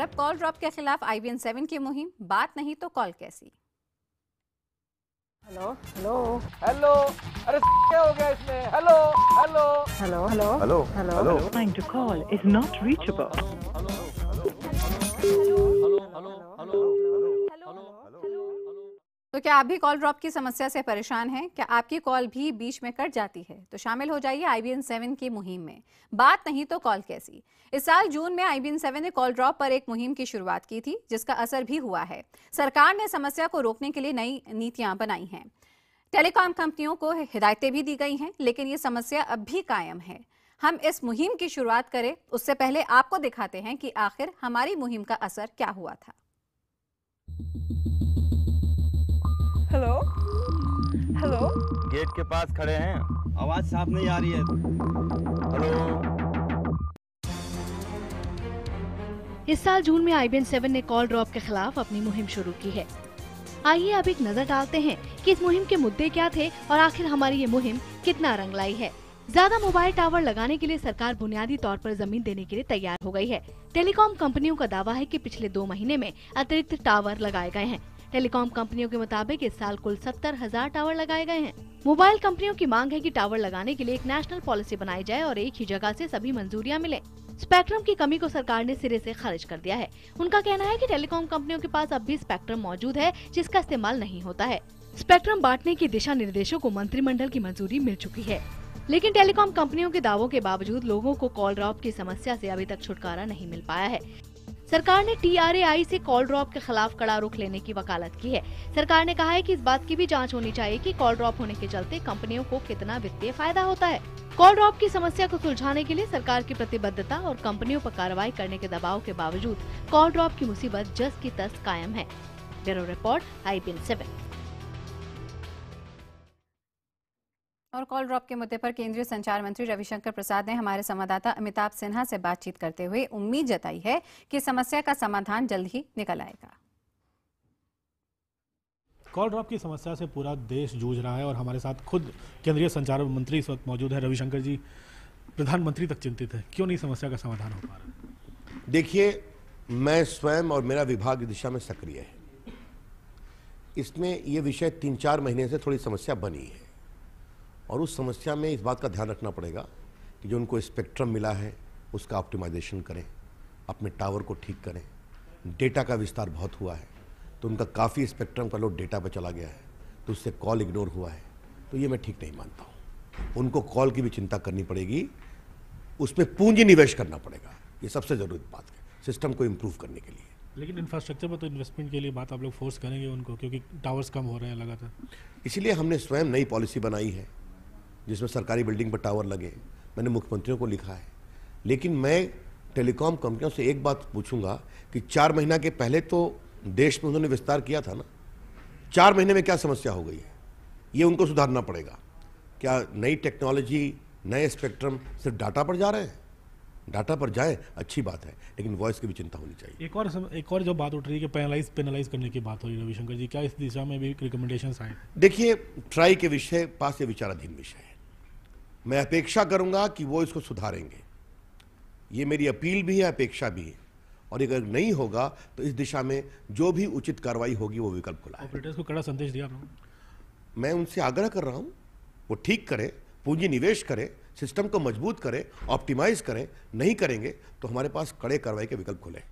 अब call drop के खिलाफ IBN 7 की मुहिम, बात नहीं तो कॉल कैसी। हेलो हेलो हेलो, अरे क्या हो गया इसमें? Hello hello hello hello hello hello hello Trying to call is not reachable. तो क्या आप भी कॉल ड्रॉप की समस्या से परेशान हैं? क्या आपकी कॉल भी बीच में कट जाती है? तो शामिल हो जाइए IBN 7 की मुहिम में, बात नहीं तो कॉल कैसी। इस साल जून में IBN 7 ने कॉल ड्रॉप पर एक मुहिम की शुरुआत की थी, जिसका असर भी हुआ है। सरकार ने समस्या को रोकने के लिए नई नीतियां बनाई हैं। टेलीकॉम कंपनियों को हिदायतें भी दी गई हैं, लेकिन ये समस्या अब भी कायम है। हम इस मुहिम की शुरुआत करें उससे पहले आपको दिखाते हैं कि आखिर हमारी मुहिम का असर क्या हुआ था। Hello? Hello? गेट के पास खड़े हैं, आवाज साफ नहीं आ रही है। हेलो। इस साल जून में IBN 7 ने कॉल ड्रॉप के खिलाफ अपनी मुहिम शुरू की है। आइए अब एक नजर डालते हैं कि इस मुहिम के मुद्दे क्या थे और आखिर हमारी ये मुहिम कितना रंग लाई है। ज्यादा मोबाइल टावर लगाने के लिए सरकार बुनियादी तौर पर जमीन देने के लिए तैयार हो गई है। टेलीकॉम कंपनियों का दावा है कि पिछले 2 महीने में अतिरिक्त टावर लगाए गए हैं। टेलीकॉम कंपनियों के मुताबिक इस साल कुल 70,000 टावर लगाए गए हैं। मोबाइल कंपनियों की मांग है कि टावर लगाने के लिए एक नेशनल पॉलिसी बनाई जाए और एक ही जगह से सभी मंजूरियां मिले। स्पेक्ट्रम की कमी को सरकार ने सिरे से खारिज कर दिया है। उनका कहना है कि टेलीकॉम कंपनियों के पास अब भी स्पेक्ट्रम मौजूद है, जिसका इस्तेमाल नहीं होता है। स्पेक्ट्रम बांटने के दिशा निर्देशों को मंत्रिमंडल की मंजूरी मिल चुकी है, लेकिन टेलीकॉम कंपनियों के दावों के बावजूद लोगों को कॉल ड्रॉप की समस्या से अभी तक छुटकारा नहीं मिल पाया है। सरकार ने TRAI से कॉल ड्रॉप के खिलाफ कड़ा रुख लेने की वकालत की है। सरकार ने कहा है कि इस बात की भी जांच होनी चाहिए कि कॉल ड्रॉप होने के चलते कंपनियों को कितना वित्तीय फायदा होता है। कॉल ड्रॉप की समस्या को सुलझाने के लिए सरकार की प्रतिबद्धता और कंपनियों पर कार्रवाई करने के दबाव के बावजूद कॉल ड्रॉप की मुसीबत जस की तस कायम है। Bureau report IBN 7। और कॉल ड्रॉप के मुद्दे पर केंद्रीय संचार मंत्री रविशंकर प्रसाद ने हमारे संवाददाता अमिताभ सिन्हा से बातचीत करते हुए उम्मीद जताई है कि समस्या का समाधान जल्द ही निकल आएगा। कॉल ड्रॉप की समस्या से पूरा देश जूझ रहा है और हमारे साथ खुद केंद्रीय संचार मंत्री इस वक्त मौजूद है। रविशंकर जी, प्रधानमंत्री तक चिंतित है, क्यों नहीं समस्या का समाधान हो पा रहा? देखिए, मैं स्वयं और मेरा विभाग इस दिशा में सक्रिय है। इसमें ये विषय 3-4 महीने से थोड़ी समस्या बनी है और उस समस्या में इस बात का ध्यान रखना पड़ेगा कि जो उनको स्पेक्ट्रम मिला है उसका ऑप्टिमाइजेशन करें, अपने टावर को ठीक करें। डेटा का विस्तार बहुत हुआ है तो उनका काफ़ी स्पेक्ट्रम का लोड डेटा पर चला गया है, तो उससे कॉल इग्नोर हुआ है, तो ये मैं ठीक नहीं मानता हूँ। उनको कॉल की भी चिंता करनी पड़ेगी, उसमें पूंजी निवेश करना पड़ेगा, ये सबसे ज़रूरी बात है सिस्टम को इम्प्रूव करने के लिए। लेकिन इंफ्रास्ट्रक्चर पर तो इन्वेस्टमेंट के लिए बात आप लोग फोर्स करेंगे उनको, क्योंकि टावर्स कम हो रहे हैं लगातार। इसलिए हमने स्वयं नई पॉलिसी बनाई है जिसमें सरकारी बिल्डिंग पर टावर लगे। मैंने मुख्यमंत्रियों को लिखा है, लेकिन मैं टेलीकॉम कंपनियों से एक बात पूछूंगा कि 4 महीना के पहले तो देश में उन्होंने विस्तार किया था ना, 4 महीने में क्या समस्या हो गई है, ये उनको सुधारना पड़ेगा। क्या नई टेक्नोलॉजी, नए स्पेक्ट्रम सिर्फ डाटा पर जा रहे हैं? डाटा पर जाए अच्छी बात है, लेकिन वॉइस की भी चिंता होनी चाहिए। एक और जो बात उठ रही है कि पेनलाइज करने की बात हो रही है, रविशंकर जी, क्या इस दिशा में भी रिकमेंडेशंस आए? देखिए, ट्राई के विषय पास ये विचाराधीन विषय है। मैं अपेक्षा करूंगा कि वो इसको सुधारेंगे, ये मेरी अपील भी है, अपेक्षा भी है, और अगर नहीं होगा तो इस दिशा में जो भी उचित कार्रवाई होगी वो विकल्प खुला है। ऑपरेटर्स को कड़ा संदेश दिया आपने? मैं उनसे आग्रह कर रहा हूं वो ठीक करें, पूंजी निवेश करें, सिस्टम को मजबूत करें, ऑप्टिमाइज करें। नहीं करेंगे तो हमारे पास कड़े कार्रवाई के विकल्प खुले।